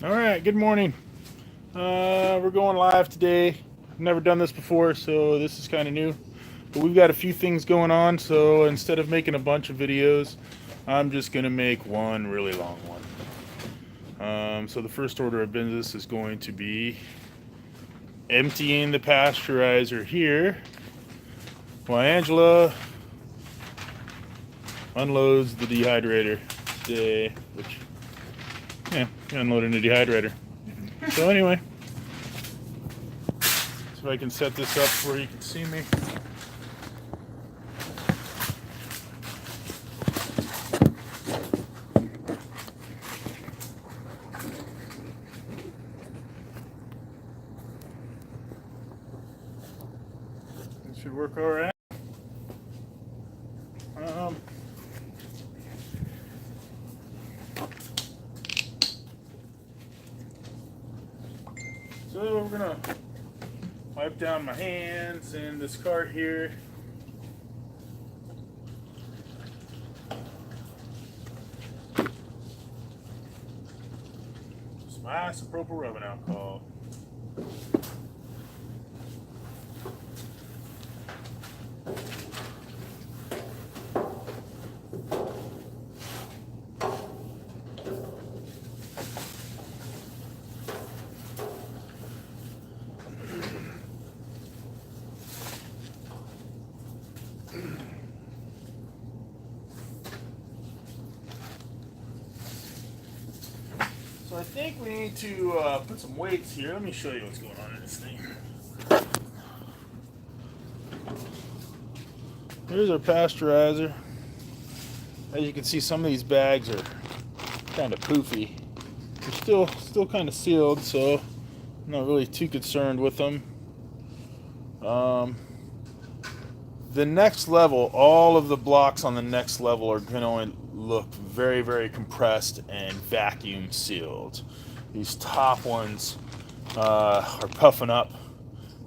All right, good morning. We're going live today. Never done this before, so this is kind of new. But we've got a few things going on, so instead of making a bunch of videos, I'm just going to make one really long one. So the first order of business is going to be emptying the pasteurizer here while Angela unloads the dehydrator today, which, yeah, unloading the dehydrator. So anyway, so I can set this up where you can see me. It should work all right. So we're gonna wipe down my hands in this cart here. Some isopropyl rubbing alcohol. So I think we need to put some weights here. Let me show you what's going on in this thing. Here's our pasteurizer. As you can see, some of these bags are kind of poofy. They're still kind of sealed, so I'm not really too concerned with them. The next level, all of the blocks on the next level are going to look very, very compressed and vacuum sealed. These top ones are puffing up.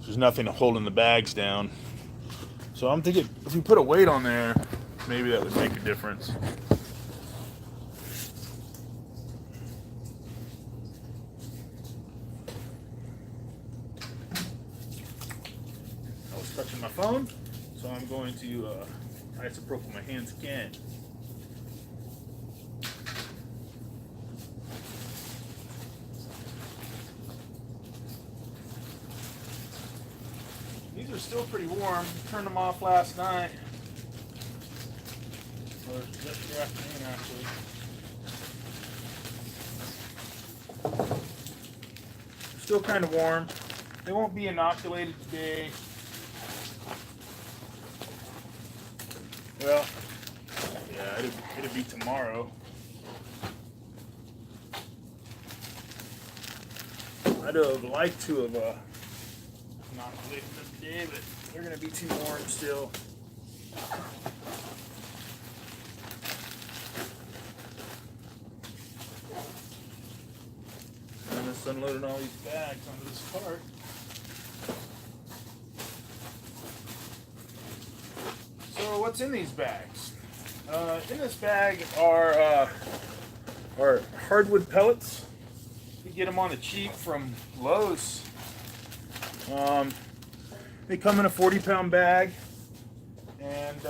There's nothing holding the bags down. So I'm thinking if we put a weight on there, maybe that would make a difference. I was touching my phone, so I'm going to isopropyl my hands again. These are still pretty warm. Turned them off last night. Or yesterday afternoon, actually. They're still kind of warm. They won't be inoculated today. Well, yeah, it'd be tomorrow. I'd have liked to have inoculated them today, but they're going to be too warm still. I'm just unloading all these bags onto this cart. So what's in these bags? In this bag are hardwood pellets. You get them on the cheap from Lowe's. They come in a 40-pound bag, and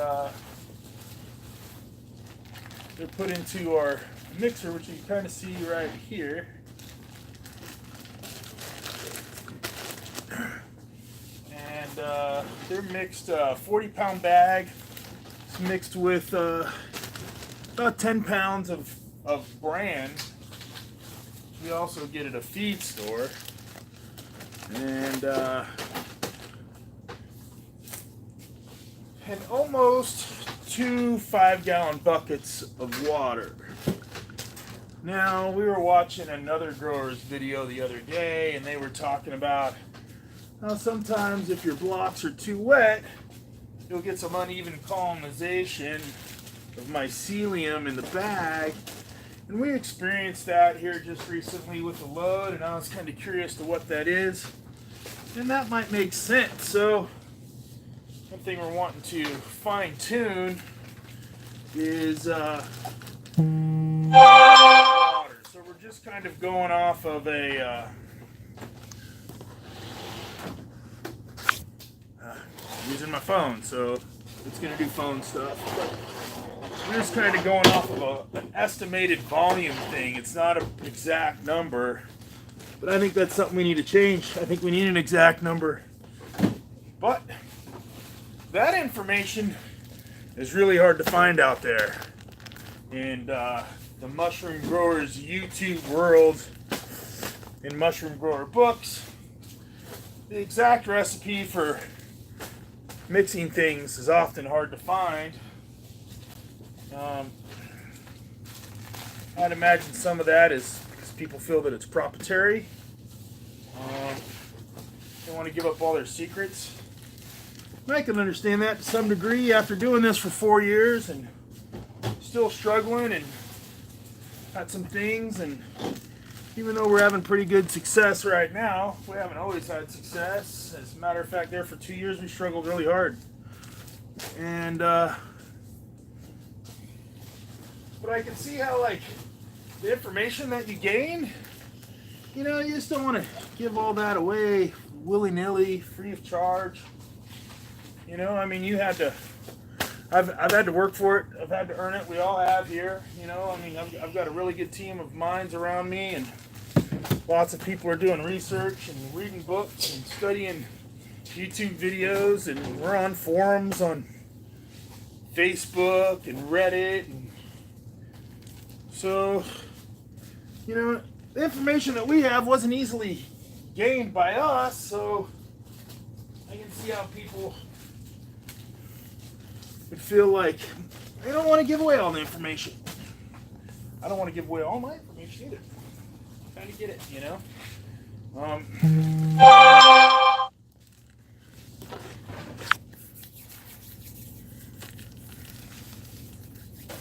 they're put into our mixer, which you can kind of see right here. And they're mixed, 40-pound bag. It's mixed with about 10 pounds of bran. We also get at a feed store. And almost 2 5-gallon buckets of water. Now, we were watching another grower's video the other day, and they were talking about how sometimes if your blocks are too wet, you'll get some uneven colonization of mycelium in the bag. And we experienced that here just recently with the load, and I was kind of curious to what that is. And that might make sense. So one thing we're wanting to fine tune is water. So we're just kind of going off of a using my phone, so it's going to do phone stuff. But we're just kind of going off of an estimated volume thing. It's not an exact number, but I think that's something we need to change. I think we need an exact number. But that information is really hard to find out there. And the mushroom growers YouTube world, in mushroom grower books, the exact recipe for mixing things is often hard to find. I'd imagine some of that is because people feel that it's proprietary. They want to give up all their secrets. I can understand that to some degree after doing this for 4 years and still struggling and got some things, and even though we're having pretty good success right now, we haven't always had success. As a matter of fact, there for 2 years we struggled really hard. And but I can see how, like, the information that you gain, you know, you just don't want to give all that away willy-nilly, free of charge. You know, I mean, you had to, I've had to work for it. I've had to earn it. We all have here. You know, I mean, I've got a really good team of minds around me, and lots of people are doing research and reading books and studying YouTube videos, and we're on forums on Facebook and Reddit. And so, you know, the information that we have wasn't easily gained by us, so I can see how people would feel like they don't want to give away all the information. I don't want to give away all my information either. Kind of get it, you know.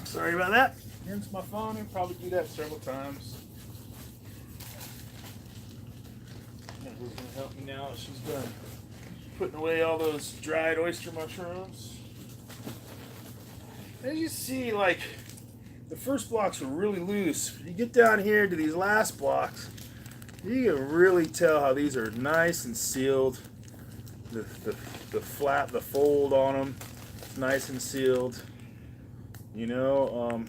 Sorry about that. Here's my phone. I'll probably do that several times. Who's going to help me now? She's done putting away all those dried oyster mushrooms. As you see, like, the first blocks are really loose. You get down here to these last blocks, you can really tell how these are nice and sealed. The fold on them is nice and sealed. You know,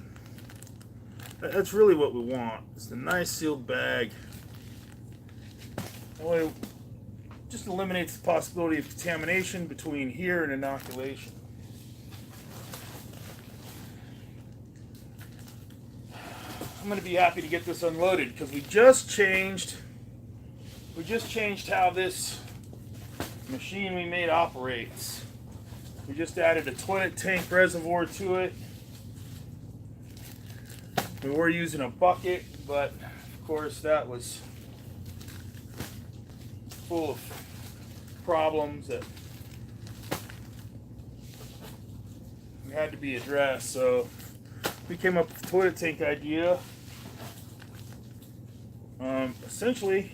that's really what we want. It's a nice sealed bag. That way, it just eliminates the possibility of contamination between here and inoculation. I'm going to be happy to get this unloaded because we just changed how this machine we made operates. We just added a toilet tank reservoir to it. We were using a bucket, but of course that was full of problems that had to be addressed. So we came up with the toilet tank idea. Essentially,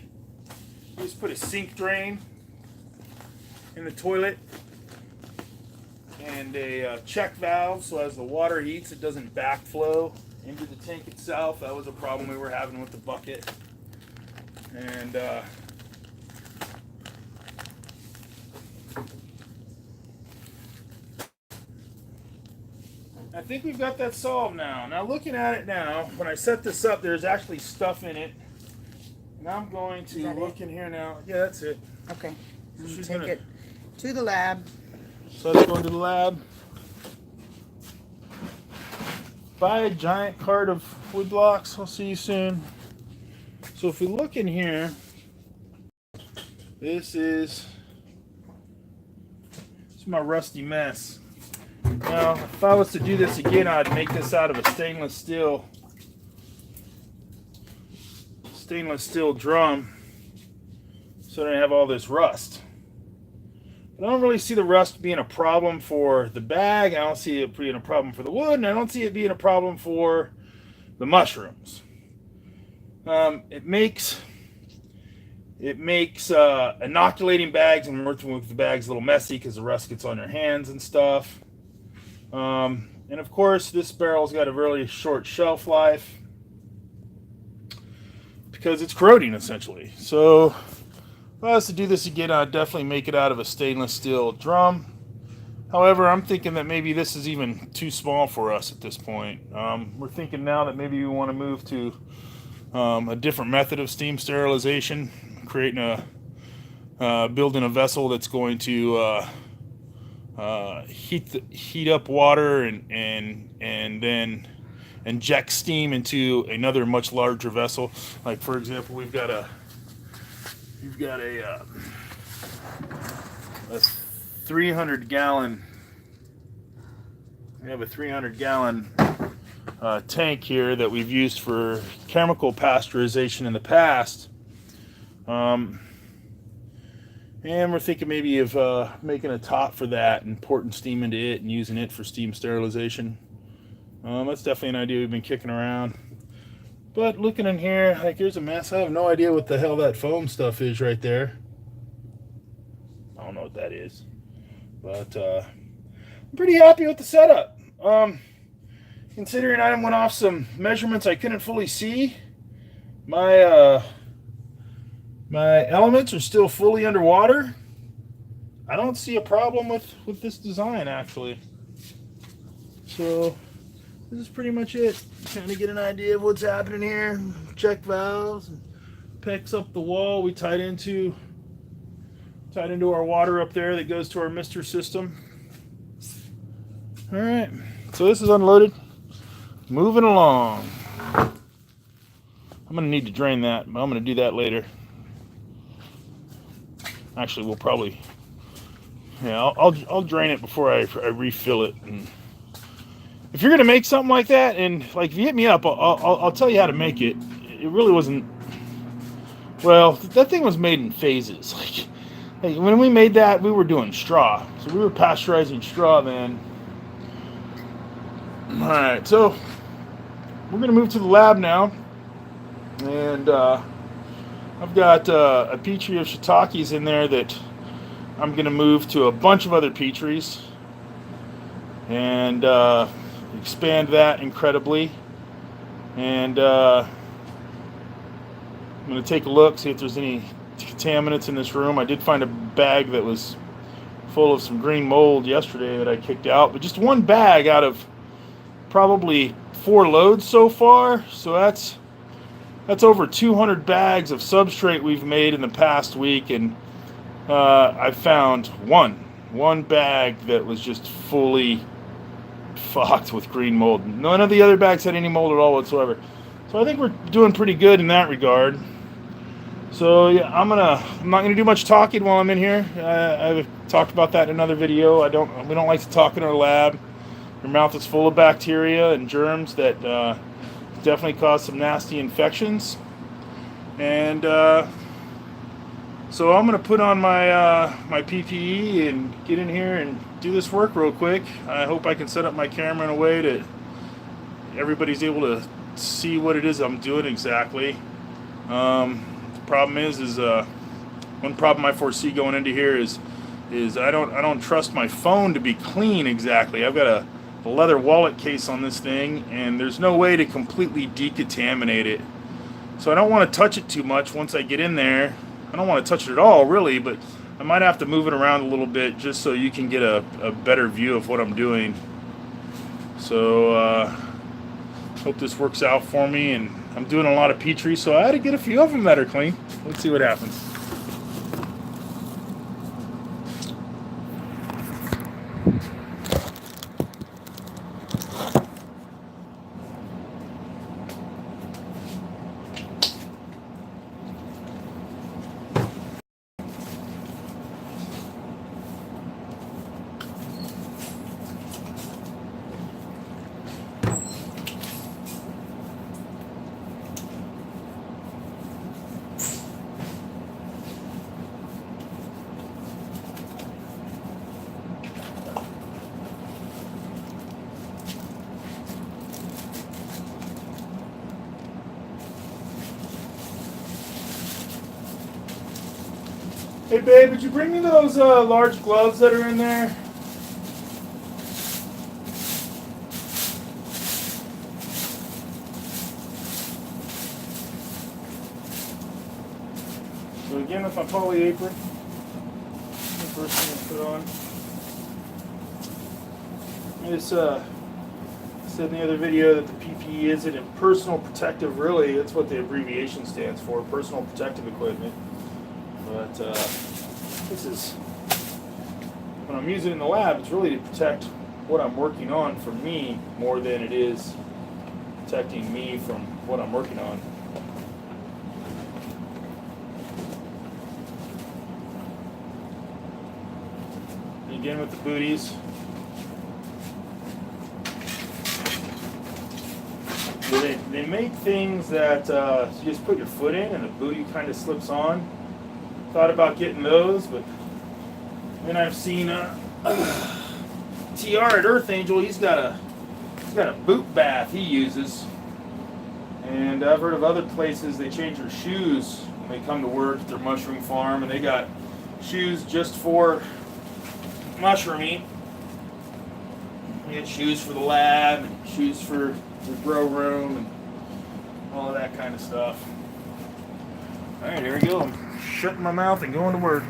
you just put a sink drain in the toilet and a check valve, so as the water heats, it doesn't backflow into the tank itself. That was a problem we were having with the bucket. And I think we've got that solved now. Now, looking at it now, when I set this up, there's actually stuff in it. And I'm going to look in here now. Yeah, that's it. Okay. So she's take it to the lab. So let's go into the lab. Buy a giant cart of wood blocks. I'll see you soon. So if we look in here, this is my rusty mess. Now, if I was to do this again, I'd make this out of a stainless steel drum, so I don't have all this rust. But I don't really see the rust being a problem for the bag. I don't see it being a problem for the wood, and I don't see it being a problem for the mushrooms. It makes inoculating bags and working with the bags a little messy because the rust gets on your hands and stuff. And of course, this barrel's got a really short shelf life. because it's corroding essentially. So if I was to do this again, I'd definitely make it out of a stainless steel drum. However, I'm thinking that maybe this is even too small for us at this point. We're thinking now that maybe we want to move to a different method of steam sterilization, creating building a vessel that's going to heat up water and then inject steam into another much larger vessel. Like for example, we've got a 300 gallon. We have a 300 gallon tank here that we've used for chemical pasteurization in the past. And we're thinking maybe of making a top for that and porting steam into it and using it for steam sterilization. That's definitely an idea we've been kicking around. But looking in here, like here's a mess. I have no idea what the hell that foam stuff is right there. I don't know what that is. But I'm pretty happy with the setup. Considering I went off some measurements I couldn't fully see, my elements are still fully underwater. I don't see a problem with this design actually. So this is pretty much it. Trying to get an idea of what's happening here. Check valves, and picks up the wall we tied into our water up there that goes to our mister system. All right, so this is unloaded. Moving along. I'm gonna need to drain that, but I'm gonna do that later. Actually, we'll probably, yeah, I'll drain it before I refill it. And if you're gonna make something like that, and like if you hit me up, I'll tell you how to make it. It really wasn't. Well, that thing was made in phases. Like when we made that, we were doing straw, so we were pasteurizing straw then. All right, so we're gonna move to the lab now, and I've got a petri of shiitakes in there that I'm gonna move to a bunch of other petries and expand that incredibly. And I'm gonna take a look, see if there's any contaminants in this room. I did find a bag that was full of some green mold yesterday that I kicked out, but just one bag out of probably 4 loads so far. So that's over 200 bags of substrate we've made in the past week, and I found one bag that was just fully fucked with green mold. None of the other bags had any mold at all whatsoever. So I think we're doing pretty good in that regard. So yeah, I'm not gonna do much talking while I'm in here. I've talked about that in another video. We don't like to talk in our lab. Your mouth is full of bacteria and germs that definitely cause some nasty infections. And so I'm gonna put on my my PPE and get in here and do this work real quick. I hope I can set up my camera in a way that everybody's able to see what it is I'm doing exactly. The problem is one problem I foresee going into here is I don't trust my phone to be clean exactly. I've got a leather wallet case on this thing, and there's no way to completely decontaminate it. So I don't want to touch it too much once I get in there. I don't want to touch it at all, really, but I might have to move it around a little bit just so you can get a better view of what I'm doing. So hope this works out for me, and I'm doing a lot of petri, so I had to get a few of them that are clean. Let's see what happens. Hey babe, would you bring me those large gloves that are in there? So again, with my poly apron, the first thing I put on. I just said in the other video that the PPE isn't in personal protective, really, that's what the abbreviation stands for, personal protective equipment. But this is, when I'm using it in the lab, it's really to protect what I'm working on from me more than it is protecting me from what I'm working on. And again with the booties, they make things that you just put your foot in and the booty kind of slips on. Thought about getting those, but then I've seen TR at Earth Angel. He's got a boot bath he uses, and I've heard of other places they change their shoes when they come to work at their mushroom farm, and they got shoes just for mushrooming. You get shoes for the lab, and shoes for the grow room, and all of that kind of stuff. All right, here we go. I'm shutting my mouth and going to work.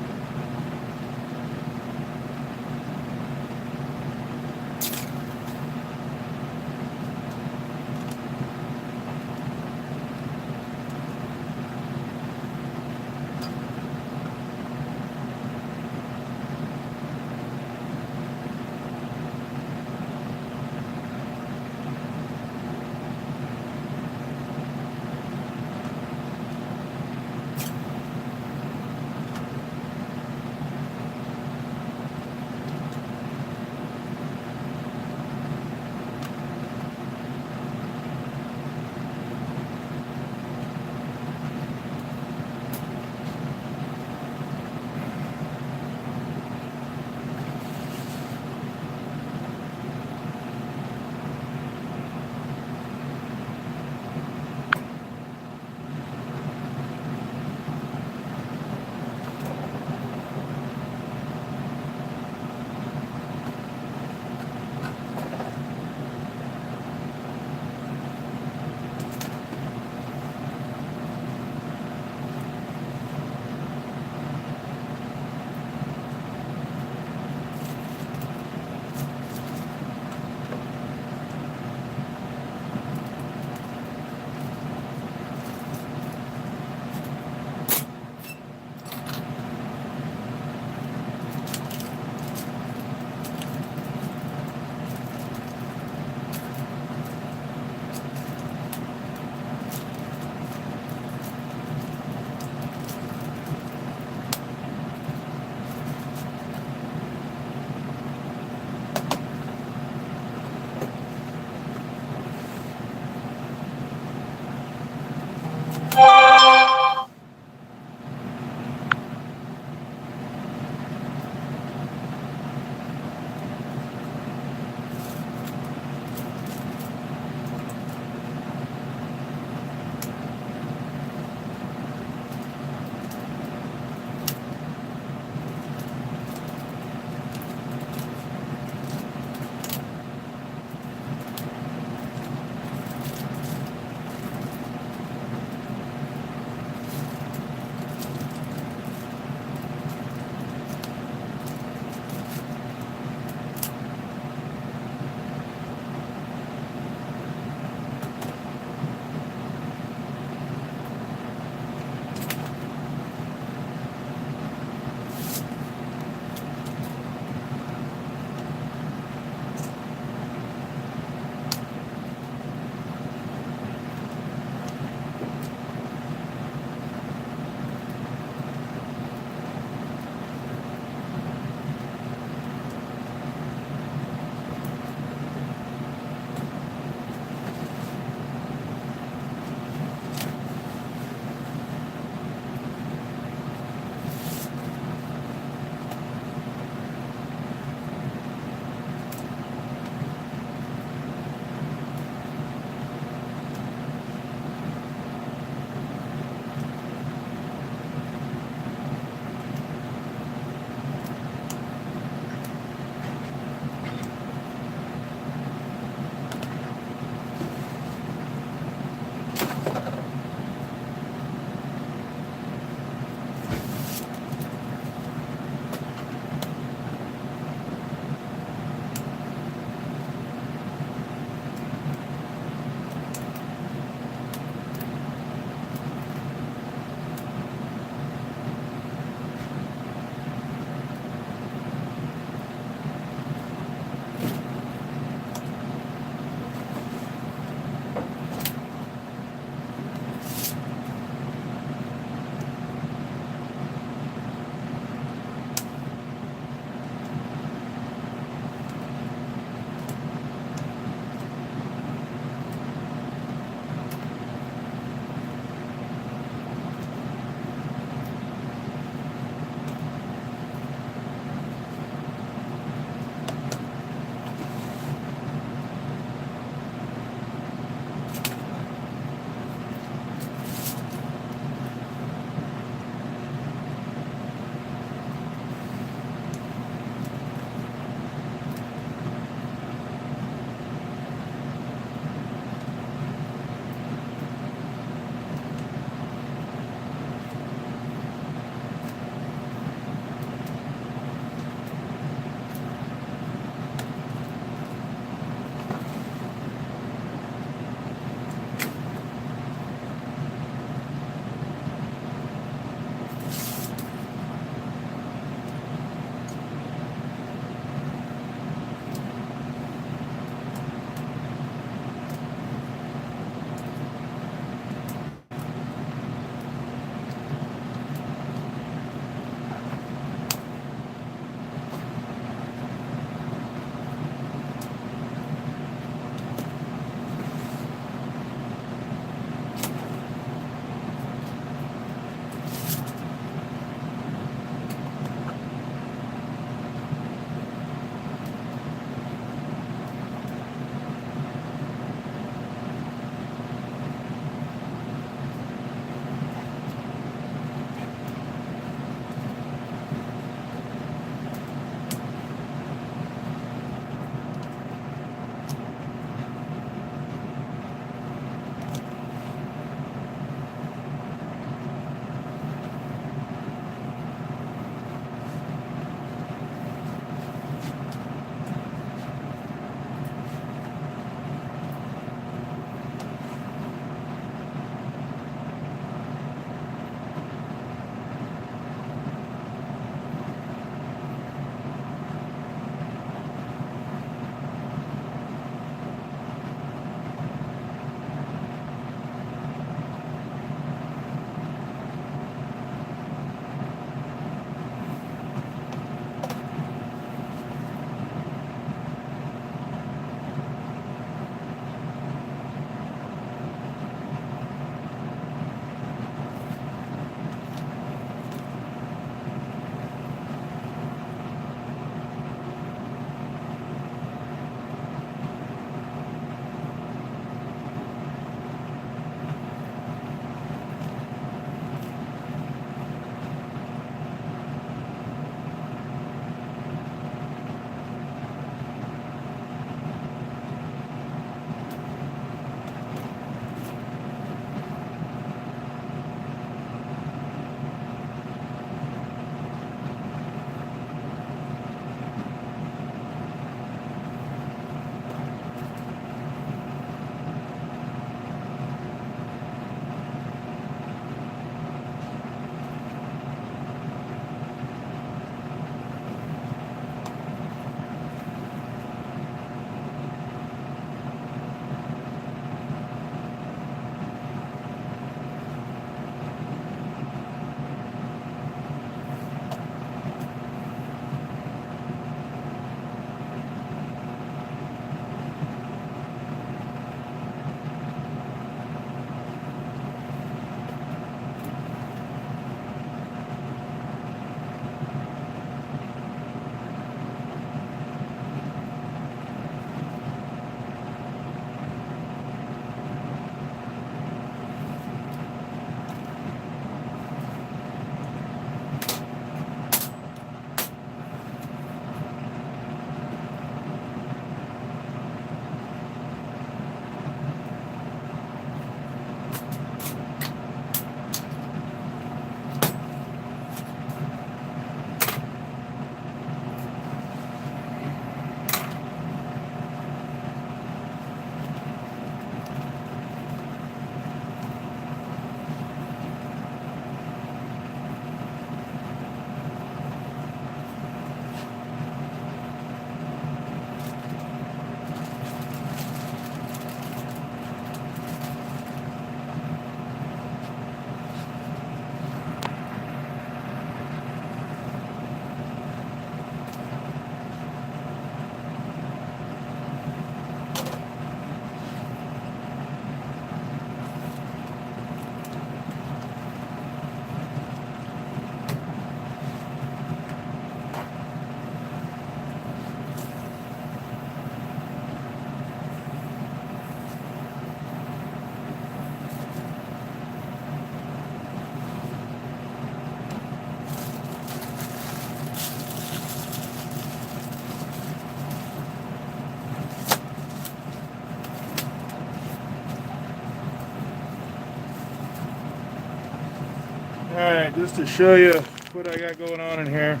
Alright, just to show you what I got going on in here.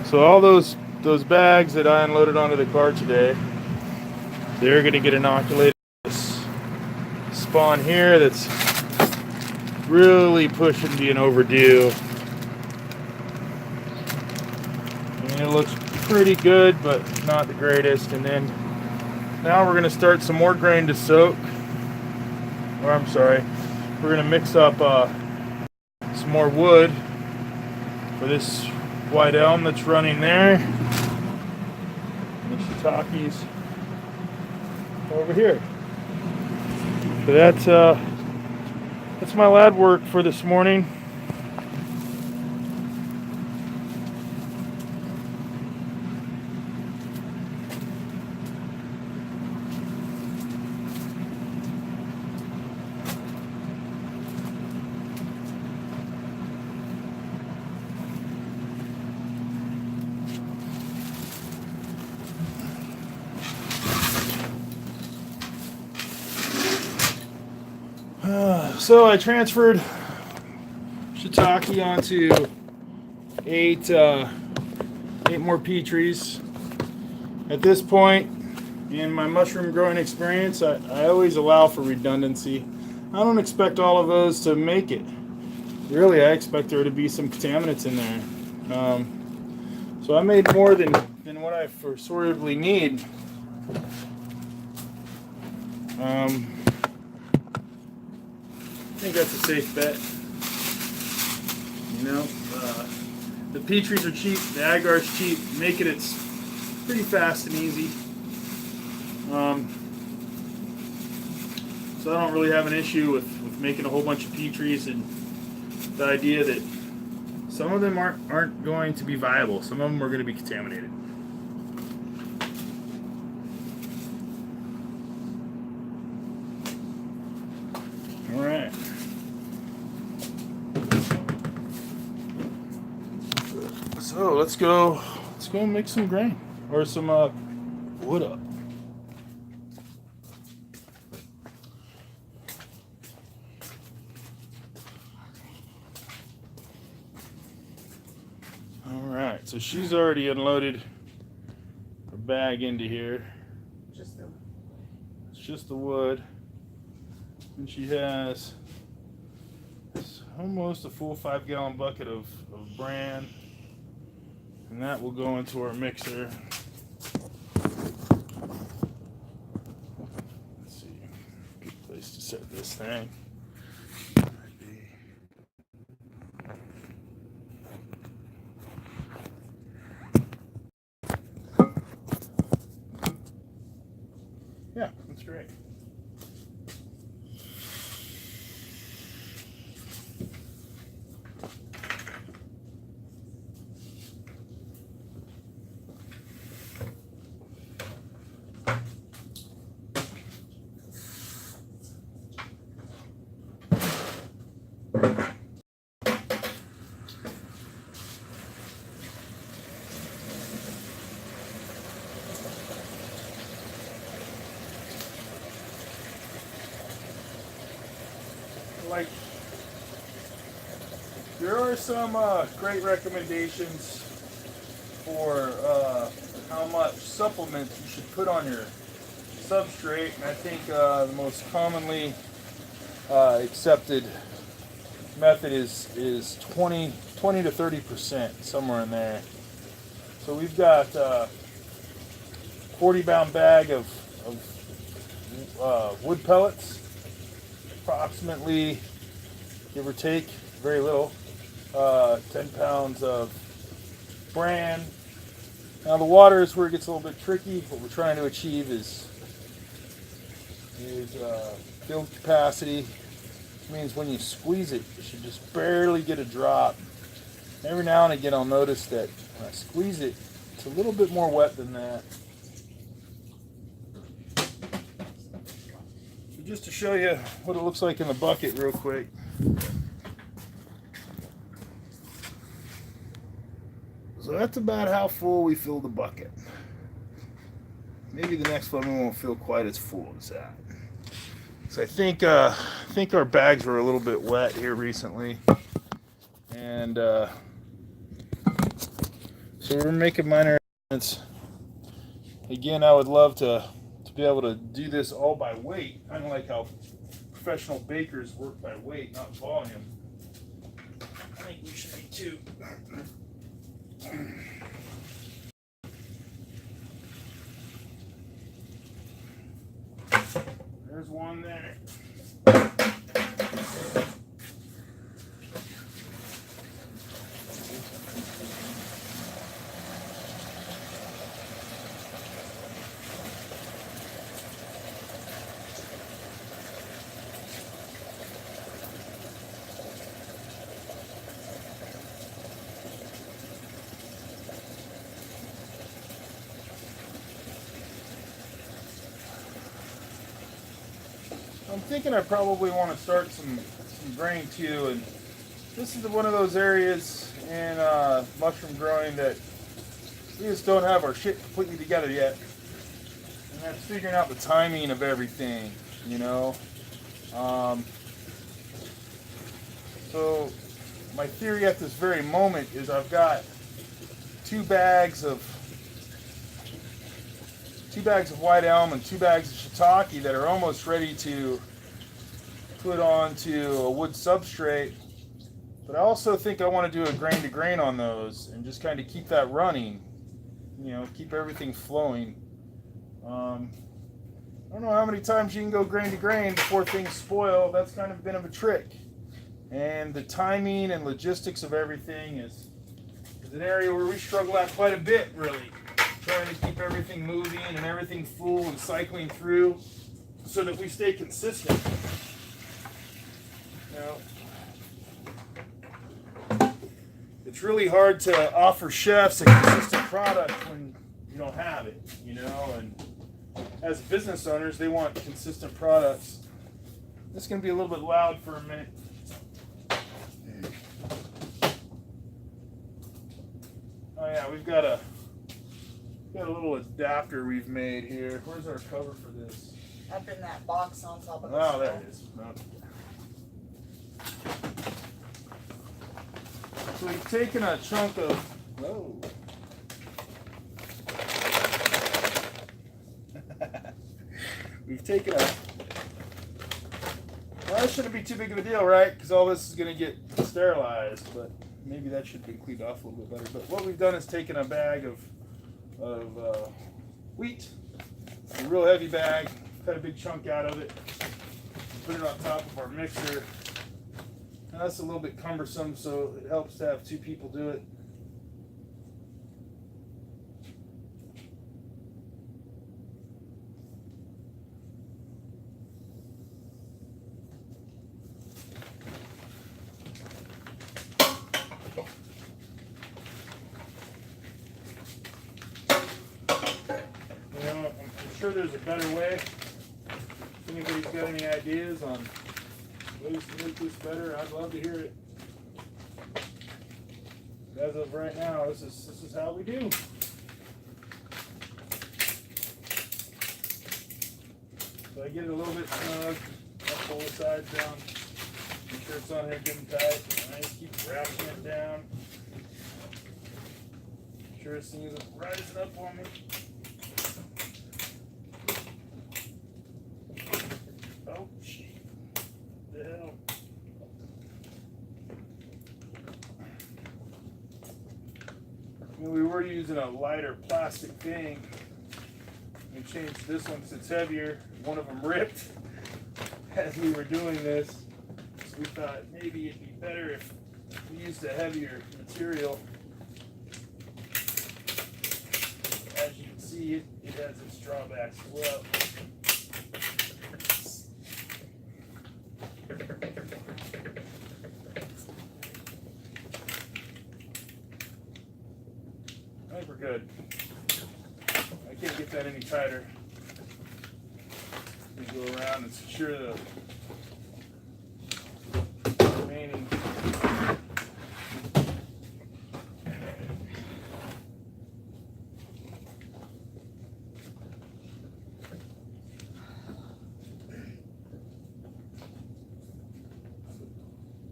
So all those bags that I unloaded onto the car today, they're going to get inoculated. This spawn here that's really pushing being overdue. I mean, it looks pretty good, but not the greatest. And then now we're going to start some more grain to soak. Or I'm sorry, we're going to mix up some more wood for this white elm that's running there. The shiitakes over here. So that's my lad work for this morning. So I transferred shiitake onto eight more Petries. At this point in my mushroom growing experience, I always allow for redundancy. I don't expect all of those to make it. Really, I expect there to be some contaminants in there. So I made more than what I foreseeably need. I think that's a safe bet. You know, the Petries are cheap, the agar's cheap. Make it's pretty fast and easy. So I don't really have an issue with making a whole bunch of Petries, and the idea that some of them aren't going to be viable. Some of them are going to be contaminated. All right. So let's go make some grain or some wood up. All right, so she's already unloaded a bag into here. It's just the wood, and she has almost a full 5-gallon bucket of bran. And that will go into our mixer. Let's see, good place to set this thing. Yeah, that's great. Like, there are some great recommendations for how much supplements you should put on your substrate, and I think the most commonly accepted method is 20 to 30%, somewhere in there. So we've got 40-pound bag of wood pellets, approximately, give or take, very little, 10 pounds of bran. Now the water is where it gets a little bit tricky. What we're trying to achieve is field capacity, which means when you squeeze it, you should just barely get a drop. Every now and again I'll notice that when I squeeze it, it's a little bit more wet than that. So just to show you what it looks like in the bucket real quick. So that's about how full we fill the bucket. Maybe the next one we won't feel quite as full as that. So I think our bags were a little bit wet here recently, And so we're making minor adjustments. Again, I would love to be able to do this all by weight, kind of like how professional bakers work by weight, not volume. I think we should be too. There's one there. I'm thinking I probably want to start some grain too, and this is one of those areas in mushroom growing that we just don't have our shit completely together yet. And that's figuring out the timing of everything, you know. So my theory at this very moment is I've got two bags of white elm and 2 bags of shiitake that are almost ready to put onto a wood substrate. But I also think I want to do a grain to grain on those and just kind of keep that running, you know, keep everything flowing. I don't know how many times you can go grain to grain before things spoil. That's kind of a bit of a trick. And the timing and logistics of everything is an area where we struggle at quite a bit, really. Trying to keep everything moving and everything full and cycling through so that we stay consistent. You know, it's really hard to offer chefs a consistent product when you don't have it, you know, and as business owners, they want consistent products. This is going to be a little bit loud for a minute. Oh yeah, we've got a little adapter we've made here. Where's our cover for this? Up in that box on top of the Oh, there it is. So we've taken a chunk of. Whoa. We've taken a. Well, that shouldn't be too big of a deal, right? Because all this is going to get sterilized, but maybe that should be cleaned off a little bit better. But what we've done is taken a bag of wheat, a real heavy bag, cut a big chunk out of it, put it on top of our mixer. Now that's a little bit cumbersome, so it helps to have 2 people do it. I'm sure there's a better way. If anybody's got any ideas on ways to make this better, I'd love to hear it. As of right now, this is how we do. So I get it a little bit snug, I'll pull the sides down, make sure it's on here good and tight, and I just keep wrapping it down. Make sure this thing isn't rising up on me. Oh, shit. What the hell? I mean, we were using a lighter plastic thing. We changed this one because it's heavier. One of them ripped as we were doing this. So we thought maybe it'd be better if we used a heavier material. As you can see, it has its drawbacks as well. I think we're good. I can't get that any tighter. We go around and secure the remaining.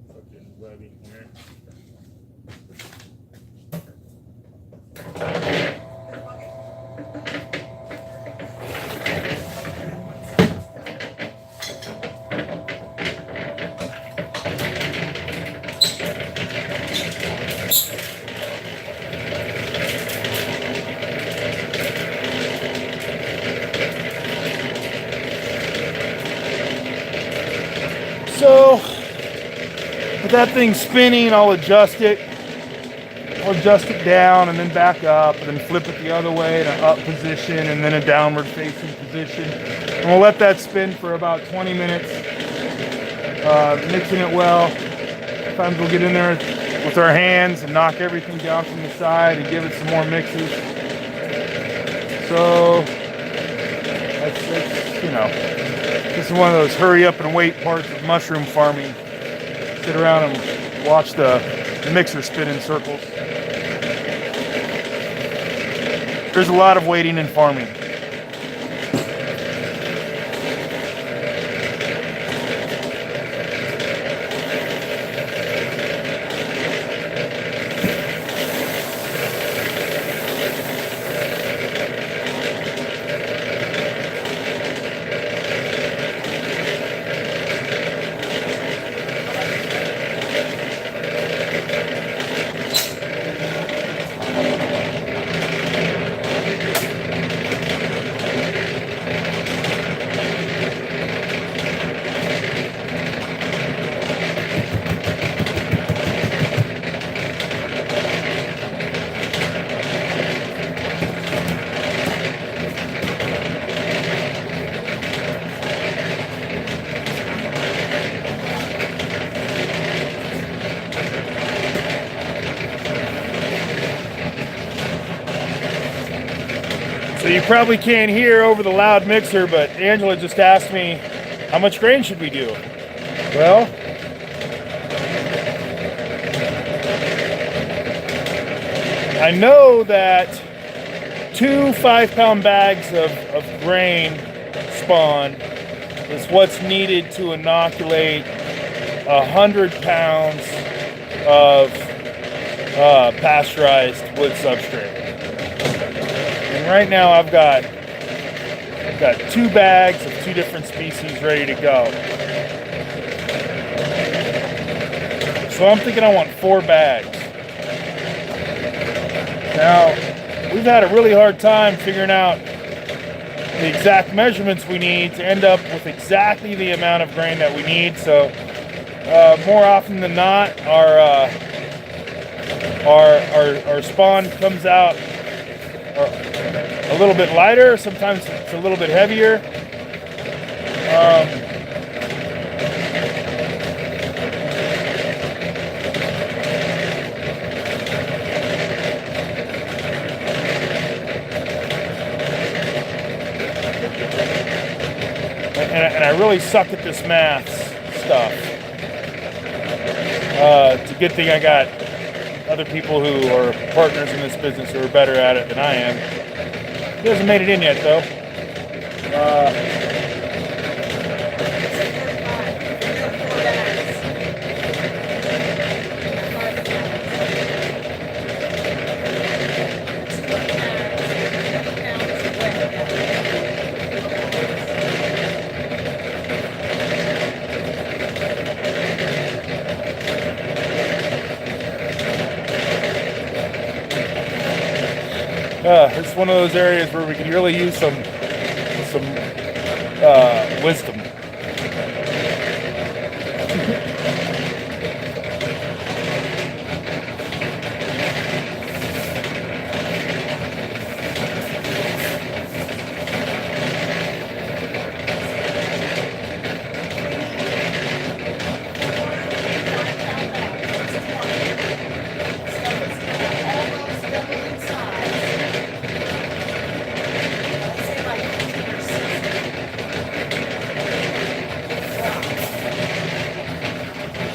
Fucking webbing here. With that thing spinning, I'll adjust it. I'll adjust it down and then back up, and then flip it the other way to up position and then a downward facing position. And we'll let that spin for about 20 minutes, mixing it well. Sometimes we'll get in there with our hands and knock everything down from the side and give it some more mixes. So that's you know, this is one of those hurry up and wait parts of mushroom farming. Sit around and watch the mixer spin in circles. There's a lot of waiting in farming. So you probably can't hear over the loud mixer, but Angela just asked me, how much grain should we do? Well, I know that 2 5-pound bags of grain spawn is what's needed to inoculate 100 pounds of pasteurized wood substrate. And right now I've got 2 bags of 2 different species ready to go. So I'm thinking I want 4 bags. Now, we've had a really hard time figuring out the exact measurements we need to end up with exactly the amount of grain that we need. So more often than not, our spawn comes out a little bit lighter. Sometimes it's a little bit heavier. And I really suck at this math stuff. It's a good thing I got other people who are partners in this business who are better at it than I am. He hasn't made it in yet, though. It's one of those areas where we can really use some wisdom.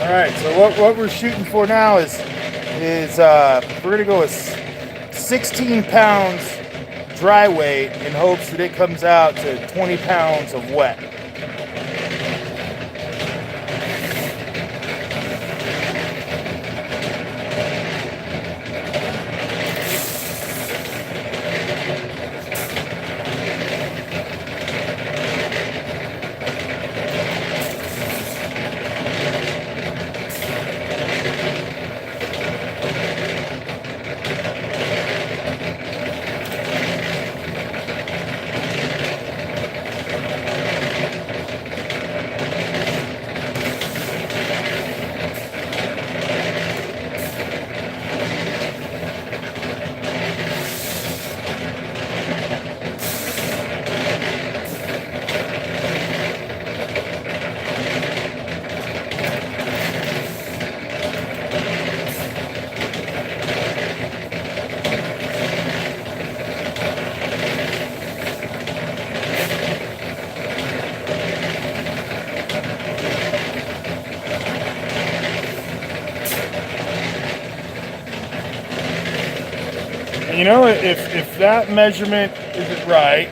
All right, so what we're shooting for now is we're gonna go with 16 pounds dry weight in hopes that it comes out to 20 pounds of wet. You know, if that measurement isn't right,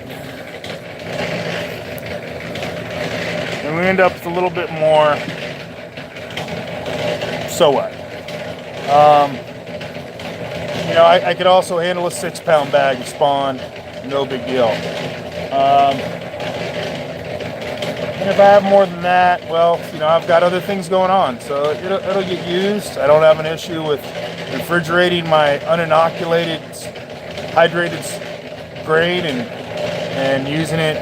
and we end up with a little bit more, so what? You know, I could also handle a 6-pound bag of spawn, no big deal. And if I have more than that, well, you know, I've got other things going on, so it'll get used. I don't have an issue with refrigerating my uninoculated, hydrated grade and using it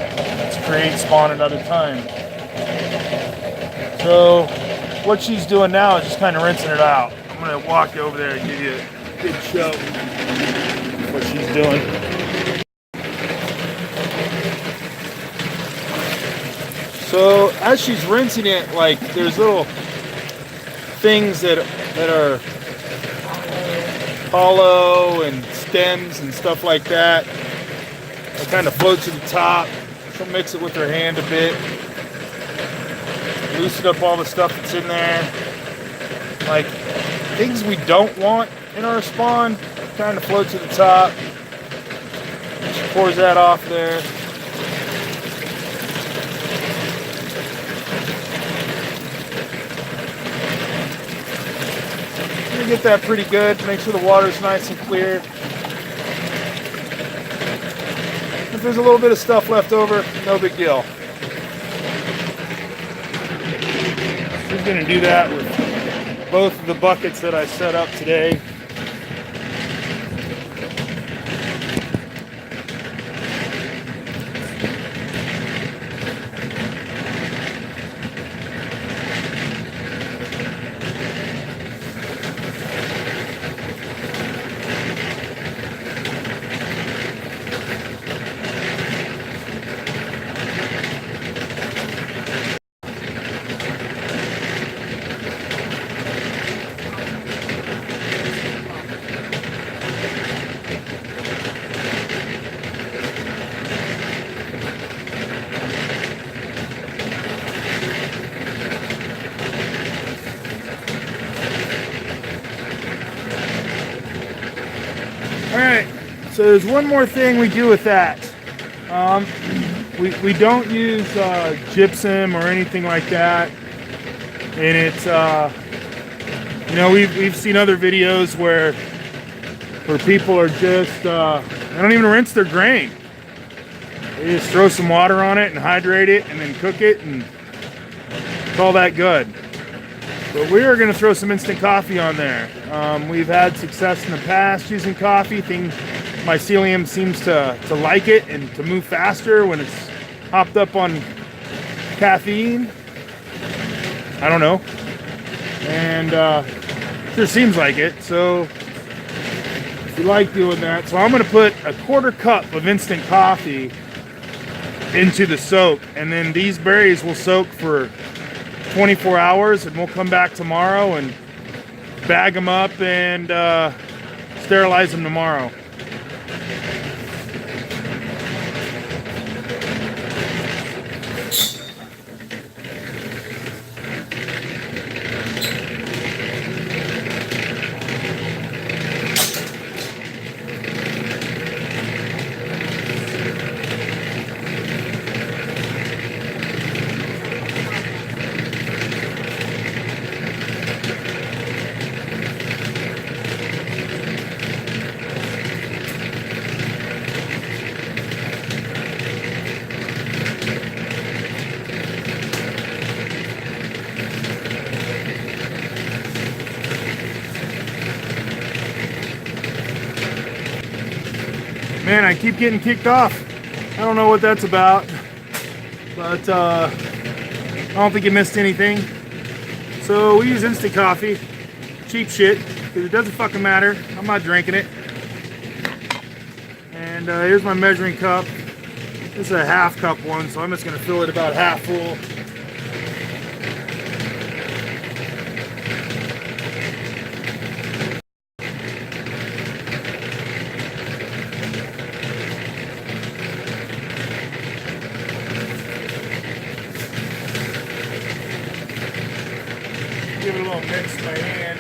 to create spawn another time. So what she's doing now is just kind of rinsing it out. I'm gonna walk over there and give you a good show of what she's doing. So as she's rinsing it, like there's little things that are hollow and stems and stuff like that. They kind of float to the top. She'll mix it with her hand a bit. Loosen up all the stuff that's in there. Like things we don't want in our spawn kind of float to the top. She pours that off there. Get that pretty good. Make sure the water's nice and clear. If there's a little bit of stuff left over, no big deal. She's going to do that with both of the buckets that I set up today. Alright, so there's one more thing we do with that. We don't use gypsum or anything like that. And it's, you know, we've seen other videos where people are just, they don't even rinse their grain. They just throw some water on it and hydrate it and then cook it and call that good. But we are going to throw some instant coffee on there. We've had success in the past using coffee. Mycelium seems to like it and to move faster when it's hopped up on caffeine. I don't know. And sure seems like it. So if you like doing that. So I'm going to put a 1/4 cup of instant coffee into the soak. And then these berries will soak for 24 hours, and we'll come back tomorrow and bag them up and sterilize them tomorrow. Man, I keep getting kicked off. I don't know what that's about, but I don't think you missed anything. So we use instant coffee, cheap shit, because it doesn't fucking matter. I'm not drinking it. And here's my measuring cup. This is a 1/2 cup one, so I'm just gonna fill it about half full. Give it a little mix by hand.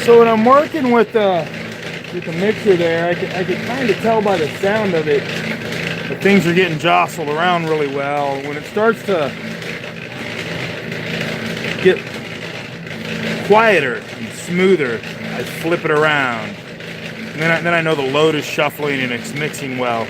So when I'm working with the mixer there, I can kind of tell by the sound of it that things are getting jostled around really well. When it starts to get quieter and smoother, I flip it around. And then I know the load is shuffling and it's mixing well.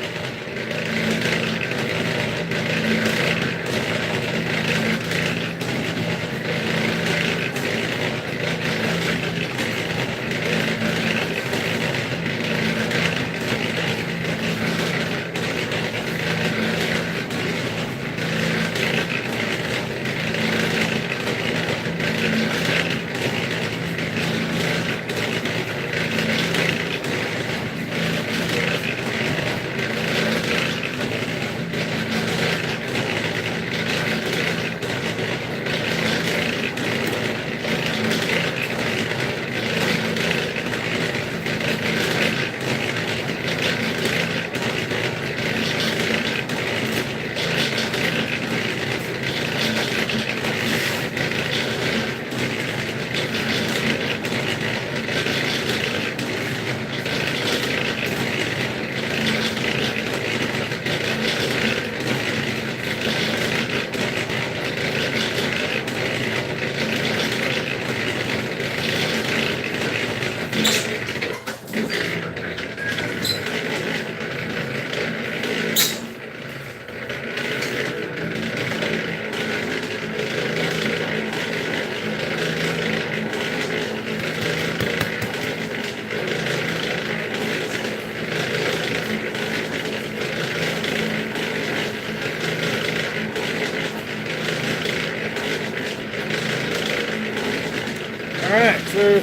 Alright, so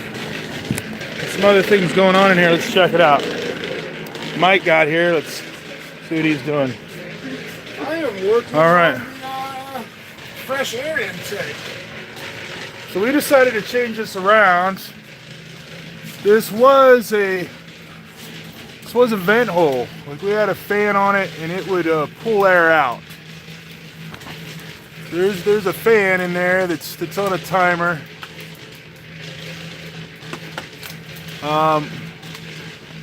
some other things going on in here. Let's check it out. Mike got here. Let's see what he's doing. I am working Alright. on fresh air intake. So we decided to change this around. This was a vent hole. Like we had a fan on it and it would pull air out. There's a fan in there that's on a timer.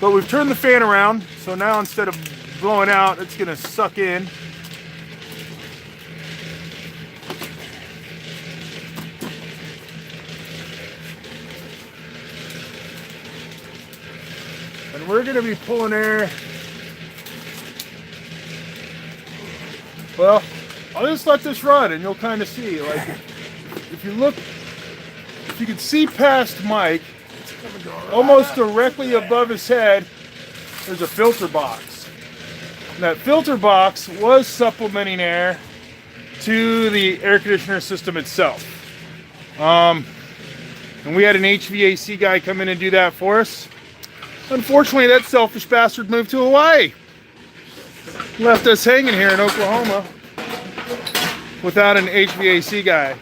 But we've turned the fan around, so now instead of blowing out, it's gonna suck in. And we're gonna be pulling air. Well, I'll just let this run and you'll kind of see. Like, if you can see past Mike, almost directly above his head, there's a filter box. And that filter box was supplementing air to the air conditioner system itself. And we had an HVAC guy come in and do that for us. Unfortunately, that selfish bastard moved to Hawaii. Left us hanging here in Oklahoma without an HVAC guy.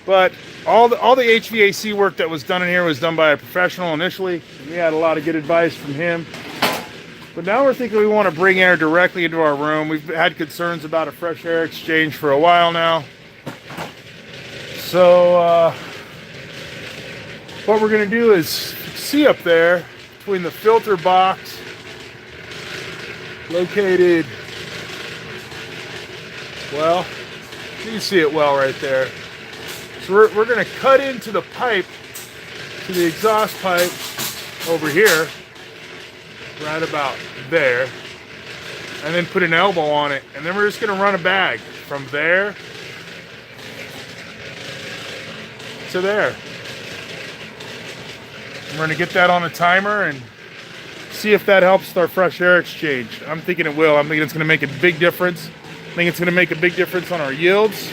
But all the HVAC work that was done in here was done by a professional initially. We had a lot of good advice from him. But now we're thinking we want to bring air directly into our room. We've had concerns about a fresh air exchange for a while now. So what we're going to do is see up there between the filter box located, well, you can see it well right there. So we're going to cut into the pipe, to the exhaust pipe over here, right about there, and then put an elbow on it, and then we're just going to run a bag from there to there. We're going to get that on a timer and see if that helps with our fresh air exchange. I'm thinking it will. I'm thinking it's going to make a big difference. I think it's going to make a big difference on our yields,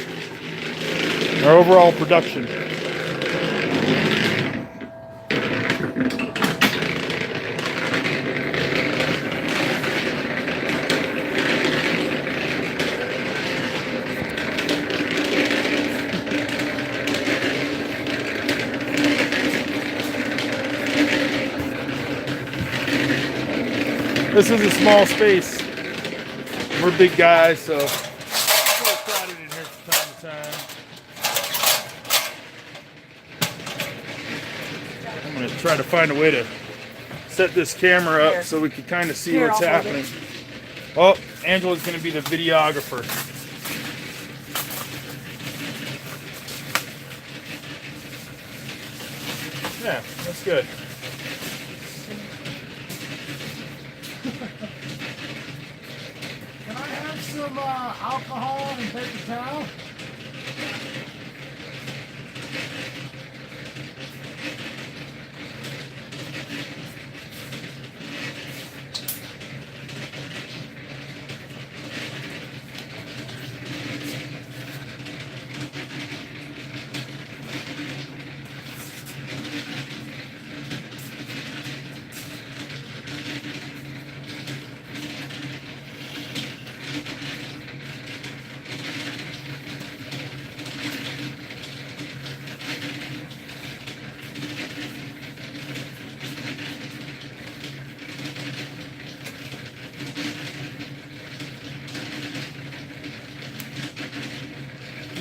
our overall production. This is a small space. We're big guys, so it's a little crowded in here from time to time. I'm gonna try to find a way to set this camera up Here. so we can kind of see Here, what's I'll hold happening. Oh, Angela's gonna be the videographer. Yeah, that's good. Can I have some alcohol and paper towel?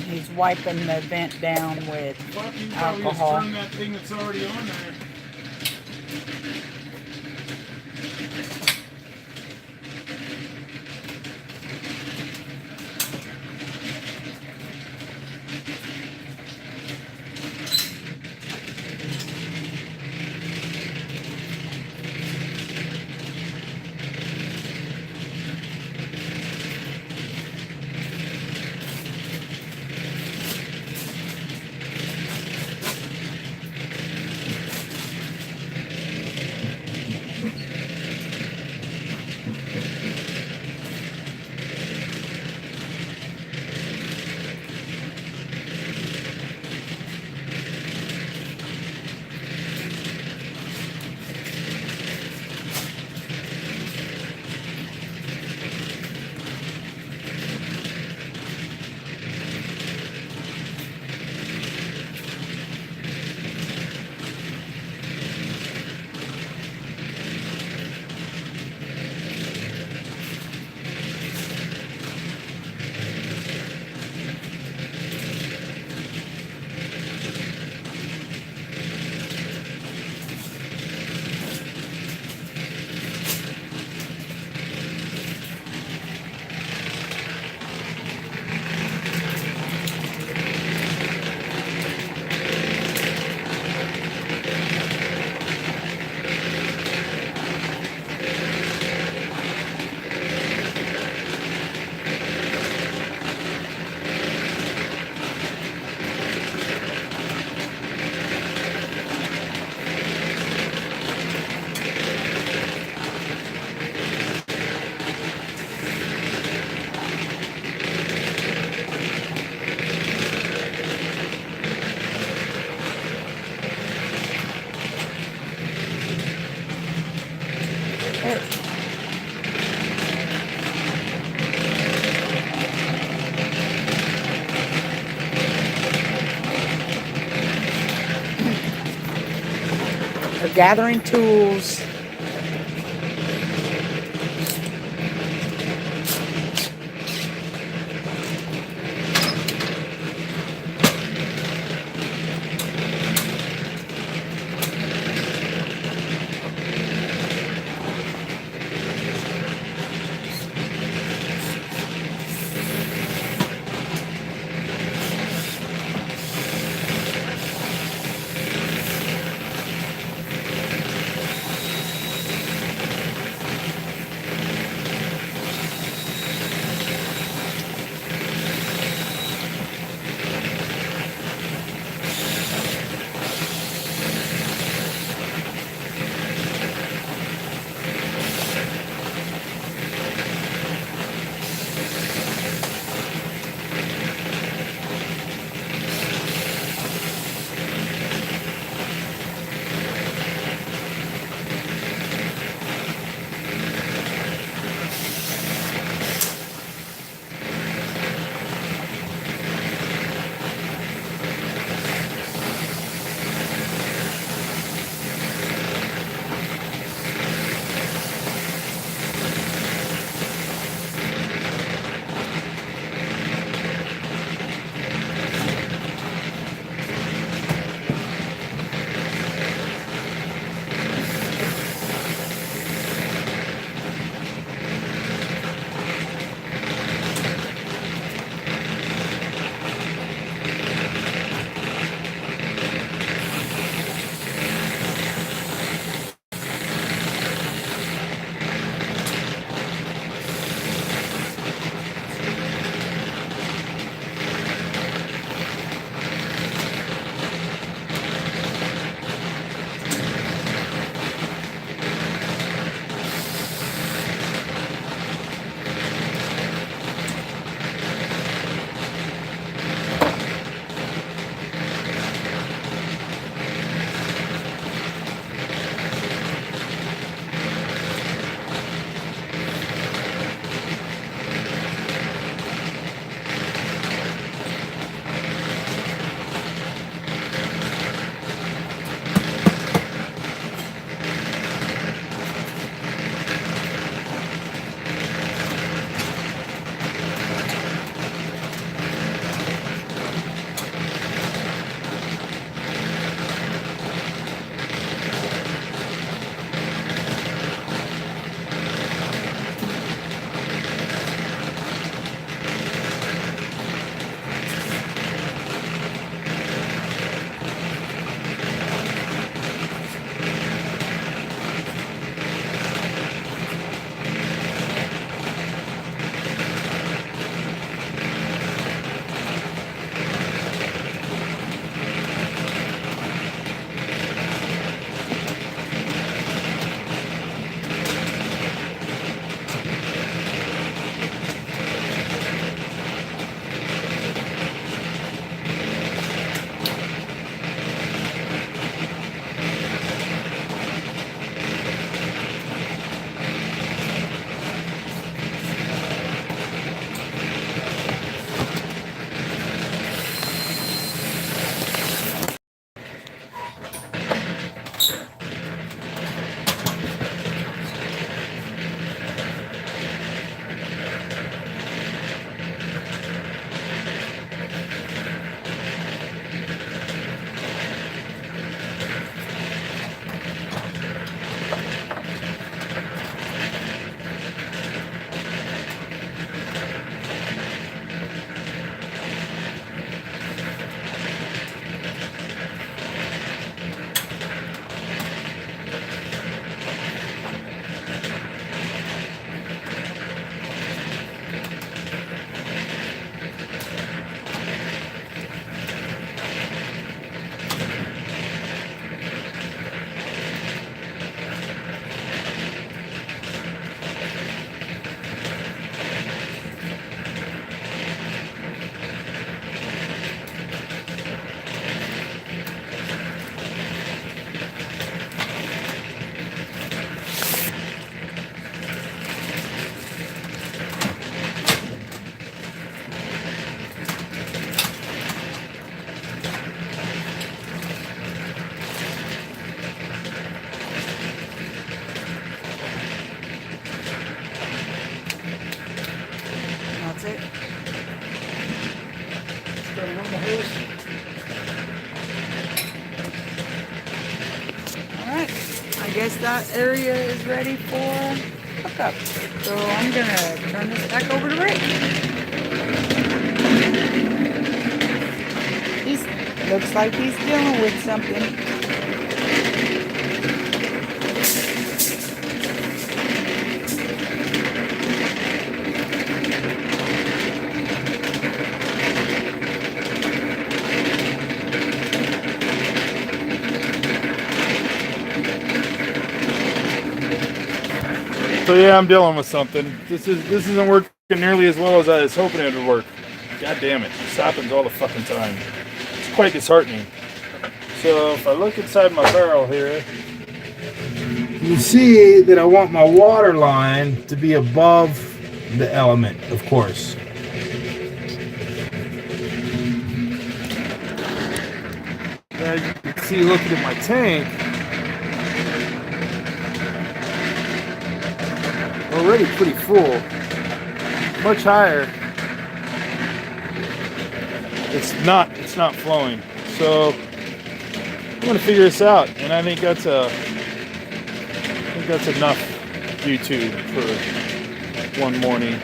He's wiping the vent down with Fuck, you probably just alcohol. turn that thing that's already on there. They're gathering tools. That's it. Gotta run the hose. Alright. I guess that area is ready for hookup. So I'm gonna turn this back over to Rick. Looks like he's dealing with something. So yeah, I'm dealing with something. This isn't working nearly as well as I was hoping it would work. God damn it. This happens all the fucking time. It's quite disheartening. So if I look inside my barrel here, you see that I want my water line to be above the element, of course. As you can see, looking at my tank, already pretty full, much higher. It's not flowing. So I'm gonna figure this out, and I think that's enough YouTube for one morning.